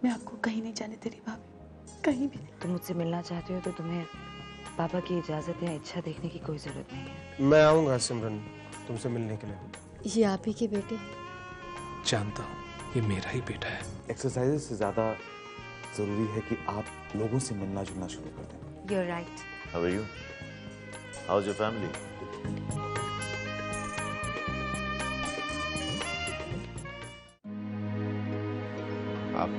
मैं आपको कहीं नहीं जाने दे रही भाभी, कहीं भी नहीं। तुम मुझसे मिलना चाहते हो तो तुम्हें पापा की इजाजत या इच्छा देखने की कोई जरूरत नहीं है। मैं आऊंगा सिमरन तुमसे मिलने के लिए। ये आप ही के बेटे हैं? जानता हूँ ये मेरा ही बेटा है। एक्सरसाइज से ज्यादा जरूरी है कि आप लोगों से मिलना जुलना शुरू कर दें। You're right. How are you? How's your family? आप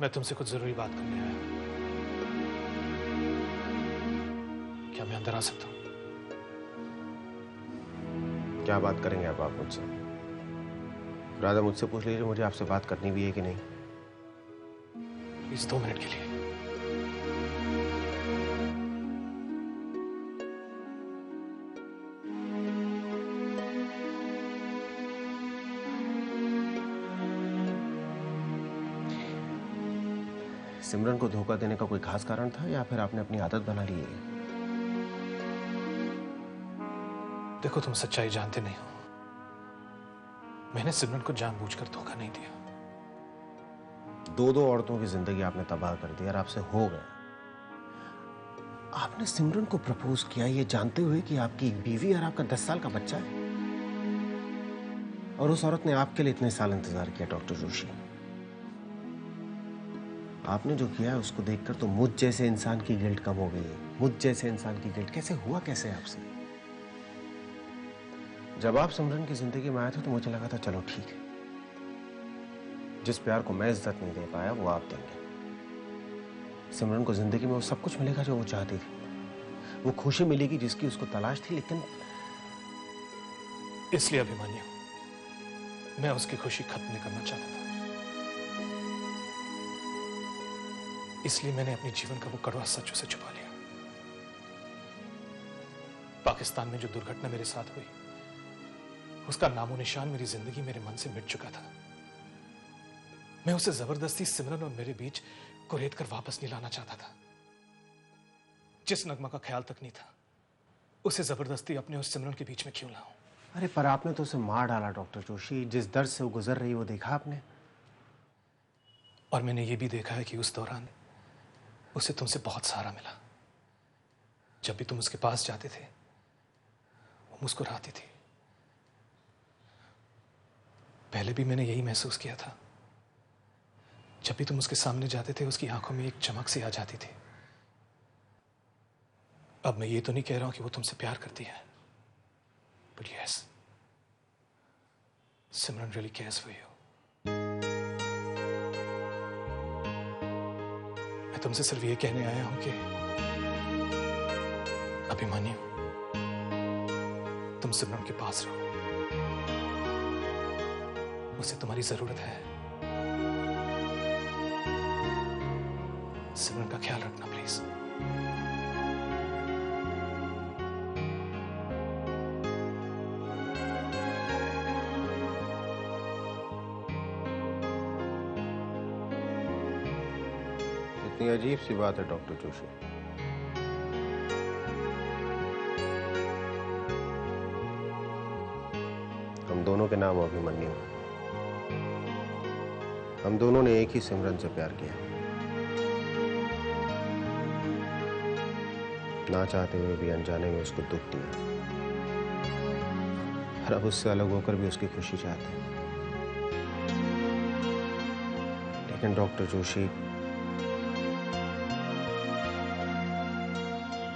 मैं तुमसे कुछ जरूरी बात करने आया हूं। क्या मैं अंदर आ सकता हूँ? क्या बात करेंगे आप मुझसे? राधा मुझसे पूछ लीजिए मुझे आपसे बात करनी भी है कि नहीं। प्लीज 2 मिनट के लिए। सिमरन को धोखा देने का कोई खास कारण था या फिर आपने अपनी आदत बना ली है? देखो तुम सच्चाई जानते नहीं हो। मैंने सिमरन को जानबूझकर धोखा नहीं दिया। दो औरतों की जिंदगी आपने तबाह कर दी और आपसे हो गया। आपने सिमरन को प्रपोज किया ये जानते हुए कि आपकी एक बीवी और आपका 10 साल का बच्चा है, और उस औरत ने आपके लिए इतने साल इंतजार किया। डॉक्टर जोशी, आपने जो किया है उसको देखकर तो मुझ जैसे इंसान की गिल्ट कम हो गई है। मुझ जैसे इंसान की गिल्ट कैसे हुआ, कैसे आपसे? जब आप सिमरन की जिंदगी में आए थे तो मुझे लगा था चलो ठीक है, जिस प्यार को मैं इज्जत नहीं दे पाया वो आप देंगे। सिमरन को जिंदगी में वो सब कुछ मिलेगा जो वो चाहती थी, वो खुशी मिलेगी जिसकी उसको तलाश थी। लेकिन इसलिए अभिमन्यु, मैं उसकी खुशी खत्म नहीं करना चाहता था। इसलिए मैंने अपने जीवन का वो कड़वा सच उसे छुपा लिया। पाकिस्तान में जो दुर्घटना मेरे साथ हुई उसका नामो निशान मेरी जिंदगी, मेरे मन से मिट चुका था। मैं उसे जबरदस्ती सिमरन और मेरे बीच कुरेद कर वापस नहीं लाना चाहता था। जिस नगमा का ख्याल तक नहीं था उसे जबरदस्ती अपने उस सिमरन के बीच में क्यों लाऊं? अरे पर आपने तो उसे मार डाला डॉक्टर जोशी। जिस दर्द से वो गुजर रही वो देखा आपने? और मैंने ये भी देखा है कि उस दौरान उसे तुमसे बहुत सहारा मिला। जब भी तुम उसके पास जाते थे वो मुस्कुराती थी। पहले भी मैंने यही महसूस किया था। जब भी तुम उसके सामने जाते थे उसकी आंखों में एक चमक सी आ जाती थी। अब मैं ये तो नहीं कह रहा हूं कि वो तुमसे प्यार करती है, but yes, Simran really cares for you. मैं तुमसे सिर्फ ये कहने आया हूं कि अभिमन्यु, तुम सिमरन के पास रहो। उसे तुम्हारी जरूरत है। सिमरन का ख्याल रखना प्लीज। इतनी अजीब सी बात है डॉक्टर जोशी। हम दोनों के नाम अभिमन्यु हैं। हम दोनों ने एक ही सिमरन से प्यार किया, ना चाहते हुए भी अनजाने में उसको दुख दिया, और अब उससे अलग होकर भी उसकी खुशी चाहते हैं। लेकिन डॉक्टर जोशी,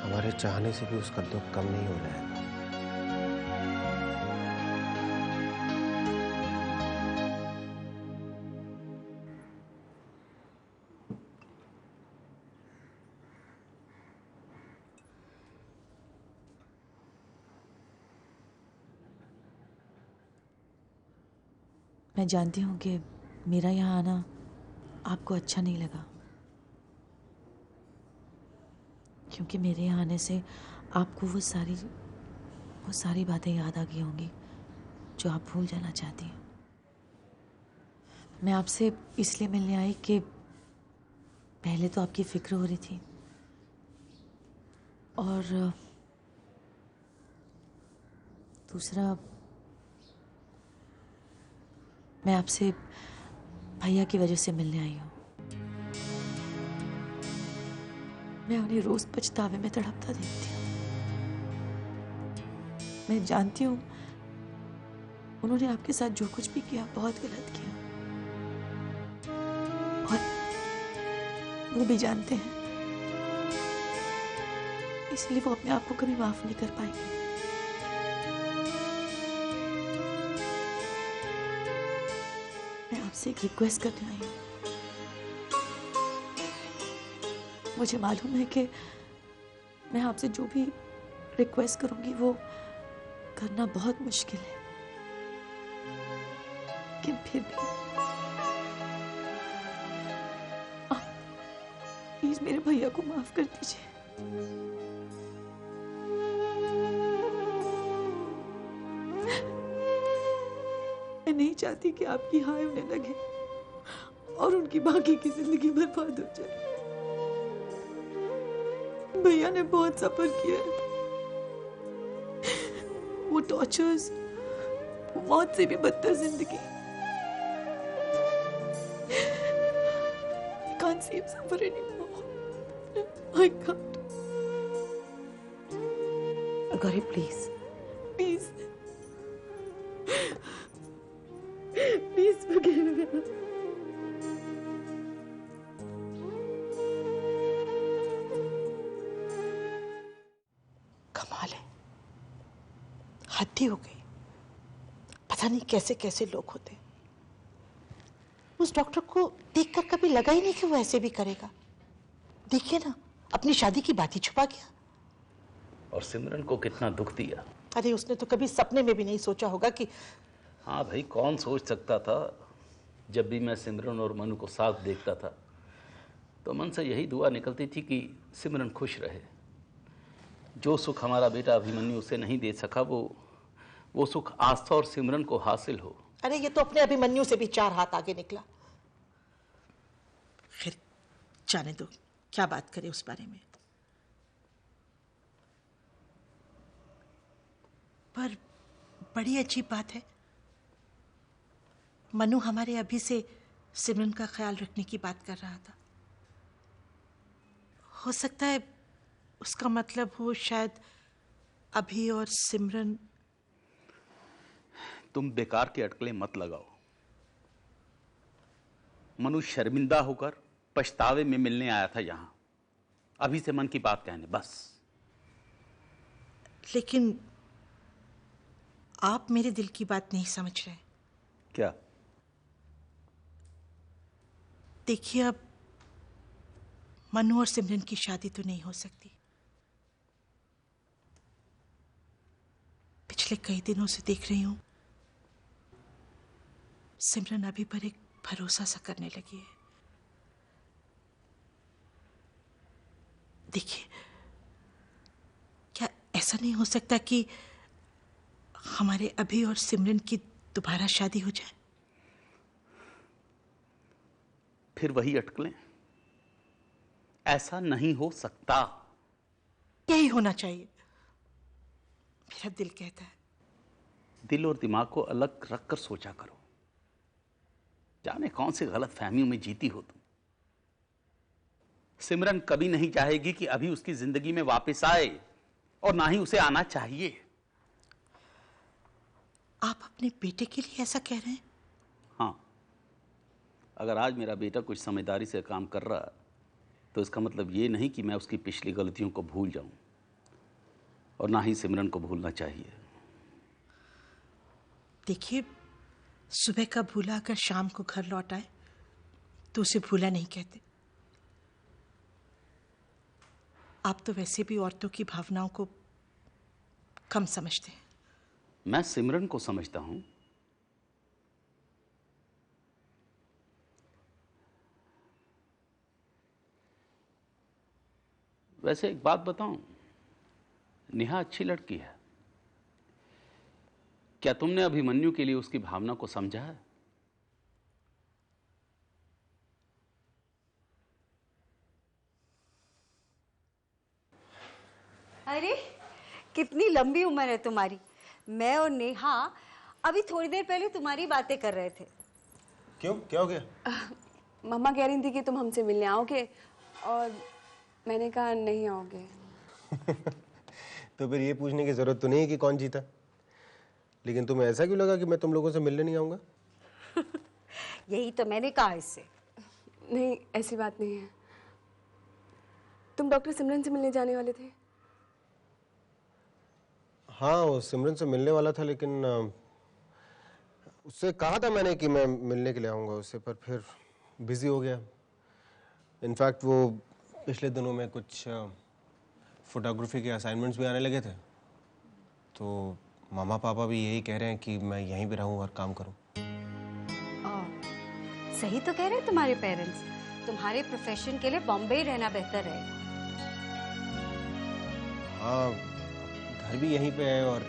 हमारे चाहने से भी उसका दुख कम नहीं हो रहा है। मैं जानती हूँ कि मेरा यहाँ आना आपको अच्छा नहीं लगा, क्योंकि मेरे यहाँ आने से आपको वो सारी बातें याद आ गई होंगी जो आप भूल जाना चाहती हैं। मैं आपसे इसलिए मिलने आई कि पहले तो आपकी फिक्र हो रही थी, और दूसरा मैं आपसे भैया की वजह से मिलने आई हूँ। मैं उन्हें रोज पछतावे में तड़पता देखती हूँ। मैं जानती हूँ उन्होंने आपके साथ जो कुछ भी किया बहुत गलत किया, और वो भी जानते हैं, इसलिए वो अपने आप को कभी माफ नहीं कर पाएंगे। मैं आपसे एक रिक्वेस्ट करने आई हूँ। मुझे मालूम है कि मैं आपसे जो भी रिक्वेस्ट करूंगी वो करना बहुत मुश्किल है, लेकिन फिर भी आप प्लीज मेरे भैया को माफ कर दीजिए। मैं नहीं चाहती कि आपकी हाय उन्हें लगे और उनकी बाकी की जिंदगी बर्बाद हो जाए। भैया ने बहुत सफर किया है, वो टॉर्चर्स, वो मौत से भी बदतर जिंदगी। I can't see him suffer anymore. I can't. Gauri please Please. Please forgive me. कमाल है, हद ही हो गई। पता नहीं कैसे कैसे लोग होते हैं। उस डॉक्टर को देखकर कभी लगा ही नहीं कि वो ऐसे भी करेगा। देखिए ना, अपनी शादी की बात ही छुपा गया। और सिमरन को कितना दुख दिया। अरे उसने तो कभी सपने में भी नहीं सोचा होगा कि। हाँ भाई, कौन सोच सकता था। जब भी मैं सिमरन और मनु को साथ देखता था तो मन से यही दुआ निकलती थी कि सिमरन खुश रहे। जो सुख हमारा बेटा अभिमन्यु उसे नहीं दे सका, वो सुख आस्था और सिमरन को हासिल हो। अरे ये तो अपने अभिमन्यु से भी 4 हाथ आगे निकला। फिर जाने दो, क्या बात करें उस बारे में। पर बड़ी अजीब बात है, मनु हमारे अभी से सिमरन का ख्याल रखने की बात कर रहा था। हो सकता है उसका मतलब हो शायद अभी और सिमरन। तुम बेकार के अटकलें मत लगाओ। मनु शर्मिंदा होकर पछतावे में मिलने आया था यहां, अभी से मन की बात कहने बस। लेकिन आप मेरे दिल की बात नहीं समझ रहे। क्या? देखिए, अब मनु और सिमरन की शादी तो नहीं हो सकती। पिछले कई दिनों से देख रही हूं सिमरन अभी पर एक भरोसा सा करने लगी है। देखिए, क्या ऐसा नहीं हो सकता कि हमारे अभी और सिमरन की दोबारा शादी हो जाए? फिर वही अटकलें। ऐसा नहीं हो सकता। यही होना चाहिए, मेरा दिल कहता है। दिल और दिमाग को अलग रखकर सोचा करो। जाने कौन सी गलत फहमियों में जीती हो तुम। सिमरन कभी नहीं चाहेगी कि अभी उसकी जिंदगी में वापस आए, और ना ही उसे आना चाहिए। आप अपने बेटे के लिए ऐसा कह रहे हैं? हाँ, अगर आज मेरा बेटा कुछ समझदारी से काम कर रहा है तो इसका मतलब ये नहीं कि मैं उसकी पिछली गलतियों को भूल जाऊं, और ना ही सिमरन को भूलना चाहिए। देखिए, सुबह का भूला अगर शाम को घर लौट आए तो उसे भूला नहीं कहते। आप तो वैसे भी औरतों की भावनाओं को कम समझते हैं। मैं सिमरन को समझता हूं। वैसे एक बात बताऊं, नेहा अच्छी लड़की है। क्या तुमने अभिमन्यु के लिए उसकी भावना को समझा है? अरे कितनी लंबी उम्र है तुम्हारी। मैं और नेहा अभी थोड़ी देर पहले तुम्हारी बातें कर रहे थे। क्यों, क्या हो गया? मम्मा कह रही थी कि तुम हमसे मिलने आओगे और मैंने कहा नहीं आओगे। तो फिर ये पूछने की जरूरत तो नहीं है कि कौन जीता, लेकिन तुम्हें ऐसा क्यों लगा कि मैं तुम लोगों से मिलने नहीं आऊंगा? यही तो मैंने कहा इससे। नहीं, ऐसी बात नहीं है। तुम डॉक्टर सिमरन से मिलने जाने वाले थे? हाँ, वो सिमरन से मिलने वाला था, लेकिन उससे कहा था मैंने कि मैं मिलने के लिए आऊँगा उससे, पर फिर बिजी हो गया। इनफैक्ट वो पिछले दिनों में कुछ फोटोग्राफी के असाइनमेंट्स भी आने लगे थे, तो मामा पापा भी यही कह रहे हैं कि मैं यहीं पे रहूँ और काम करूँ। सही तो कह रहे हैं तुम्हारे पेरेंट्स, तुम्हारे प्रोफेशन के लिए बॉम्बे ही रहना बेहतर रहेगा। हाँ, घर भी यहीं पे है और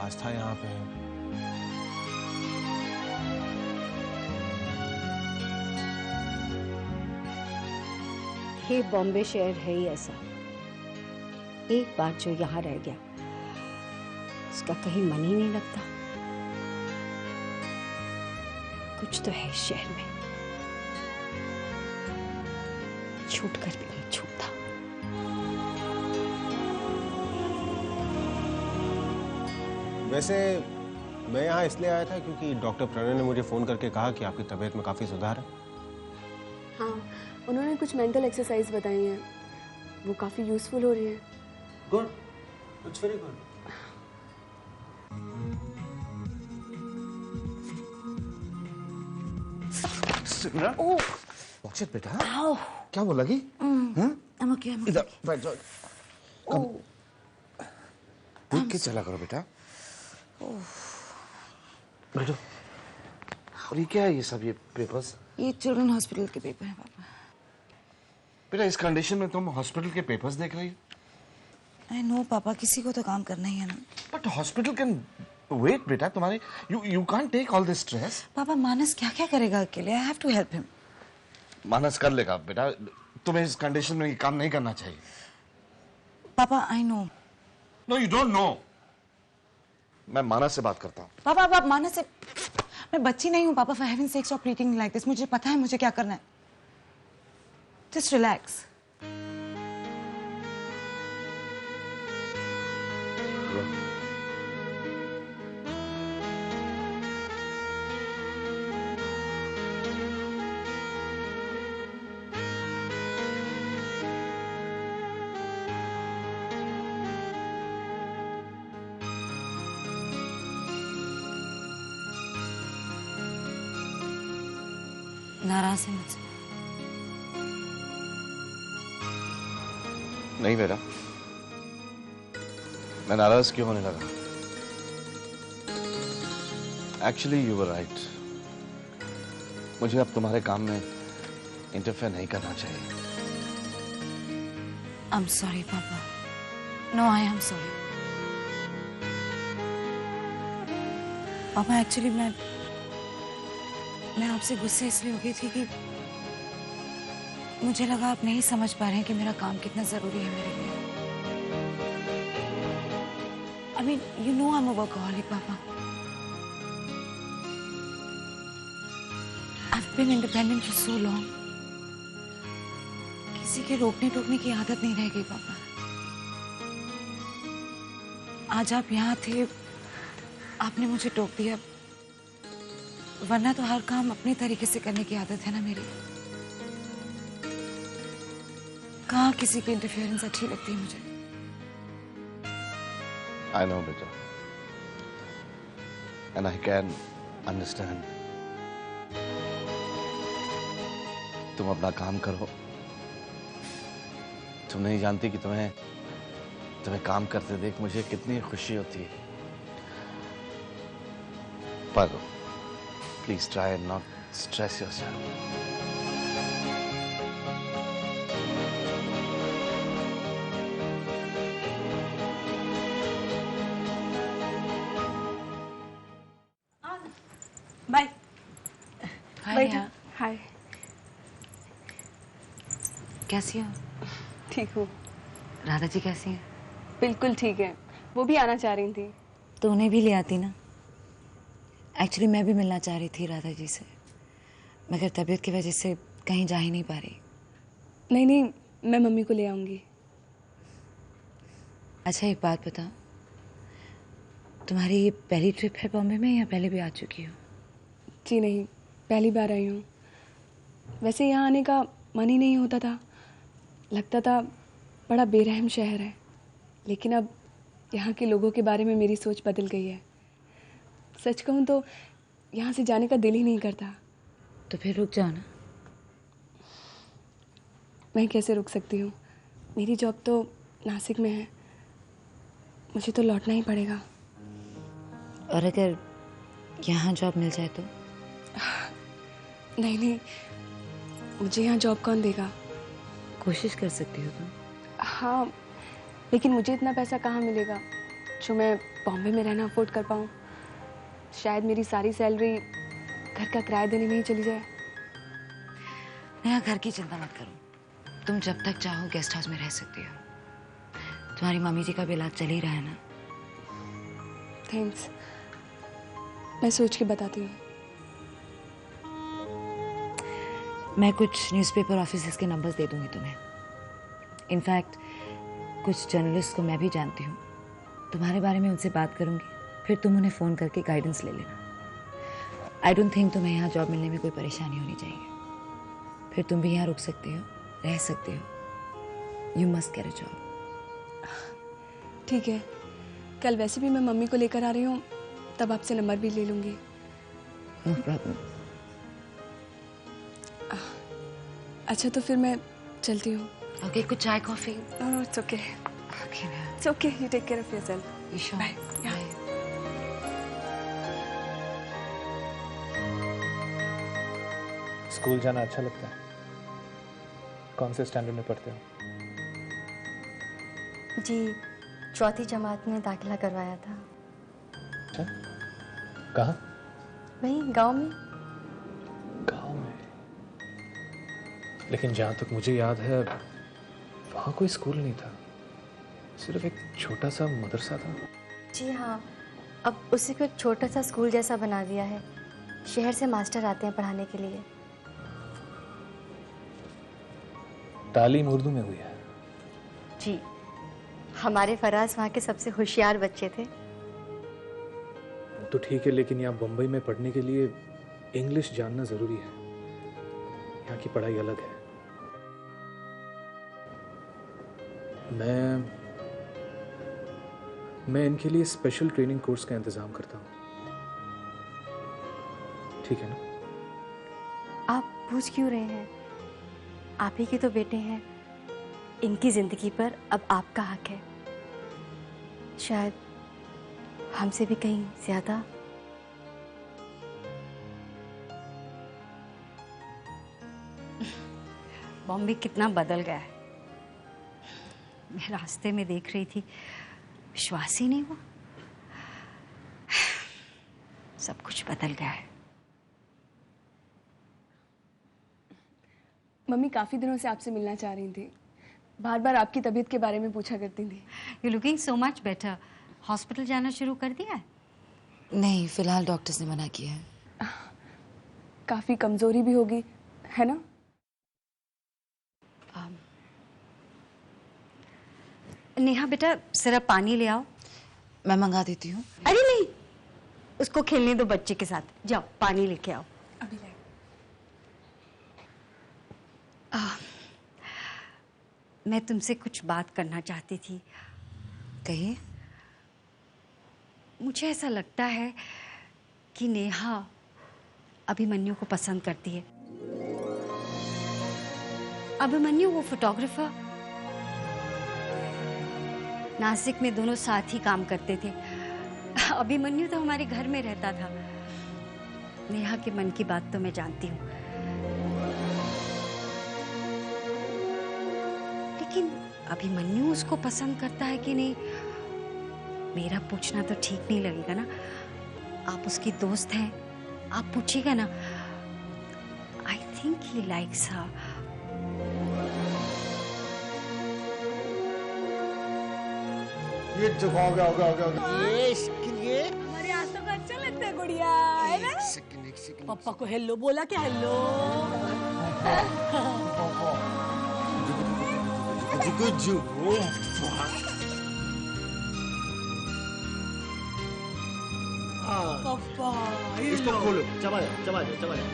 आस्था यहाँ पे है। ये बॉम्बे शहर है ही ऐसा, एक बार जो यहाँ रह गया उसका कहीं मन ही नहीं लगता। कुछ तो है इस शहर में, छूट कर भी नहीं छूटता। वैसे मैं यहाँ इसलिए आया था क्योंकि डॉक्टर प्रणय ने मुझे फ़ोन करके कहा कि आपकी तबीयत में काफ़ी सुधार है। हाँ, उन्होंने कुछ मेंटल एक्सरसाइज बताई हैं, वो काफ़ी यूज़फुल हो रही है। Good, it's very good. Simran, oh, watch it बेटा। आओ। क्या वो लगी? इधर बैठ जाओ। कम देख के चला करो बेटा। बैठो। और ये क्या है, ये सब, ये पेपर्स? ये चिल्ड्रन हॉस्पिटल के पेपर हैं पापा। बेटा इस कंडीशन में तुम हॉस्पिटल के पेपर्स देख रही हो? आई नो पापा, किसी को तो काम करना ही है ना। बट हॉस्पिटल कैन वेट बेटा, तुम्हारे you can't take all this stress. पापा मानस क्या क्या करेगा अकेले? I have to help him. Manas कर लेगा बेटा, तुम्हें इस कंडीशन में ये काम नहीं करना चाहिए। Papa I know. No you don't know. मैं मानस से बात करता हूँ। पापा आप मानस से, मैं बच्ची नहीं हूँ पापा। For heaven sec stop treating like this. मुझे पता है मुझे क्या करना है। Just relax. नाराज है मुझसे? नहीं बेटा, मैं नाराज क्यों होने लगा? Actually you were right. मुझे अब तुम्हारे काम में इंटरफेयर नहीं करना चाहिए। आई एम सॉरी पापा। नो आई एम सॉरी पापा। एक्चुअली मैं आपसे गुस्से इसलिए हो गई थी कि मुझे लगा आप नहीं समझ पा रहे हैं कि मेरा काम कितना जरूरी है मेरे लिए। I mean you know I am a workaholic पापा। I have been independent for so long. किसी के रोकने टोकने की आदत नहीं रह गई पापा। आज आप यहाँ थे, आपने मुझे टोक दिया, वरना तो हर काम अपने तरीके से करने की आदत है ना मेरी। कहाँ किसी की इंटरफेरेंस अच्छी लगती है मुझे। आई नो बेटा, एंड आई कैन अंडरस्टैंड। तुम अपना काम करो। तुम नहीं जानती कि तुम्हें काम करते देख मुझे कितनी खुशी होती है। पर please try and not stress yourself. Bye. Hi. Hi. कैसी हो? ठीक हूँ। राधा जी कैसी हैं? बिल्कुल ठीक है, वो भी आना चाह रही थी। तो उन्हें भी ले आती ना। एक्चुअली मैं भी मिलना चाह रही थी राधा जी से, मगर तबीयत की वजह से कहीं जा ही नहीं पा रही। नहीं नहीं, मैं मम्मी को ले आऊँगी। अच्छा एक बात बताओ, तुम्हारी ये पहली ट्रिप है बॉम्बे में या पहले भी आ चुकी हो? जी नहीं, पहली बार आई हूँ। वैसे यहाँ आने का मन ही नहीं होता था, लगता था बड़ा बेरहम शहर है, लेकिन अब यहाँ के लोगों के बारे में मेरी सोच बदल गई है। सच कहूँ तो यहाँ से जाने का दिल ही नहीं करता। तो फिर रुक जाओ ना। मैं कैसे रुक सकती हूँ? मेरी जॉब तो नासिक में है, मुझे तो लौटना ही पड़ेगा। और अगर यहाँ जॉब मिल जाए तो? नहीं नहीं, मुझे यहाँ जॉब कौन देगा? कोशिश कर सकती हो तुम। हाँ, लेकिन मुझे इतना पैसा कहाँ मिलेगा जो मैं बॉम्बे में रहना अफोर्ड कर पाऊँ। शायद मेरी सारी सैलरी घर का किराया देने में ही चली जाए। नया घर की चिंता मत करो, तुम जब तक चाहो गेस्ट हाउस में रह सकती हो। तुम्हारी मम्मी जी का भी इलाज चल ही रहा है ना। थैंक्स, मैं सोच के बताती हूँ। मैं कुछ न्यूज़पेपर ऑफिसेस के नंबर्स दे दूंगी तुम्हें। इनफैक्ट कुछ जर्नलिस्ट को मैं भी जानती हूँ, तुम्हारे बारे में उनसे बात करूंगी, फिर तुम उन्हें फ़ोन करके गाइडेंस ले लेना। आई डोंट थिंक तुम्हें यहाँ जॉब मिलने में कोई परेशानी होनी चाहिए। फिर तुम भी यहाँ रुक सकती हो, रह सकती हो। You must get a job. ठीक है, कल वैसे भी मैं मम्मी को लेकर आ रही हूँ, तब आपसे नंबर भी ले लूँगी। No problem. अच्छा तो फिर मैं चलती हूँ। ओके, कुछ चाय coffee? It's okay. It's okay, you take care of yourself. You sure? Bye. School जाना अच्छा लगता है? कौन से स्टैंडर्ड में पढ़ते हो? जी, चौथी जमात में दाखिला करवाया था। अच्छा, कहाँ? वहीं गांव में। गांव में? लेकिन जहाँ तक मुझे याद है वहाँ कोई स्कूल नहीं था, सिर्फ एक छोटा सा मदरसा था। जी हाँ, अब उसी को एक छोटा सा स्कूल जैसा बना दिया है। शहर से मास्टर आते हैं पढ़ाने के लिए। तालीम उर्दू में हुई है? जी, हमारे फराज वहाँ के सबसे होशियार बच्चे थे। तो ठीक है, लेकिन यहाँ बम्बई में पढ़ने के लिए इंग्लिश जानना जरूरी है। यहाँ की पढ़ाई अलग है। मैं इनके लिए स्पेशल ट्रेनिंग कोर्स का इंतजाम करता हूँ, ठीक है ना? आप पूछ क्यों रहे हैं? आप ही के तो बेटे हैं। इनकी जिंदगी पर अब आपका हक है, शायद हमसे भी कहीं ज्यादा। बॉम्बे कितना बदल गया है। मैं रास्ते में देख रही थी, विश्वास ही नहीं हुआ। सब कुछ बदल गया है। मम्मी काफ़ी दिनों से आपसे मिलना चाह रही थी, बार बार आपकी तबीयत के बारे में पूछा करती थी। You looking so much better. Hospital जाना शुरू कर दिया है? नहीं, फिलहाल डॉक्टर्स ने मना किया है। काफ़ी कमजोरी भी होगी, है ना? नेहा बेटा, जरा पानी ले आओ। मैं मंगा देती हूँ। अरे नहीं, उसको खेलने दो बच्चे के साथ। जाओ पानी लेके आओ। अभी लाए। मैं तुमसे कुछ बात करना चाहती थी। कहिए। मुझे ऐसा लगता है कि नेहा अभिमन्यु को पसंद करती है। अभिमन्यु वो फोटोग्राफर, नासिक में दोनों साथ ही काम करते थे। अभिमन्यु तो हमारे घर में रहता था। नेहा के मन की बात तो मैं जानती हूँ, लेकिन अभिमन्यु उसको पसंद करता है कि नहीं, मेरा पूछना तो ठीक नहीं लगेगा ना। आप उसकी दोस्त हैं, आप पूछिएगा ना। आई थिंक ही लाइक्स हर। ये हो गया। ये इसके लिए हमारे आज तो अच्छा लगता है गुड़िया। पापा को हेलो बोला क्या? हेलो पापा इसको खोलो, चबा जाओ, चबा जाओ, चबा जाओ।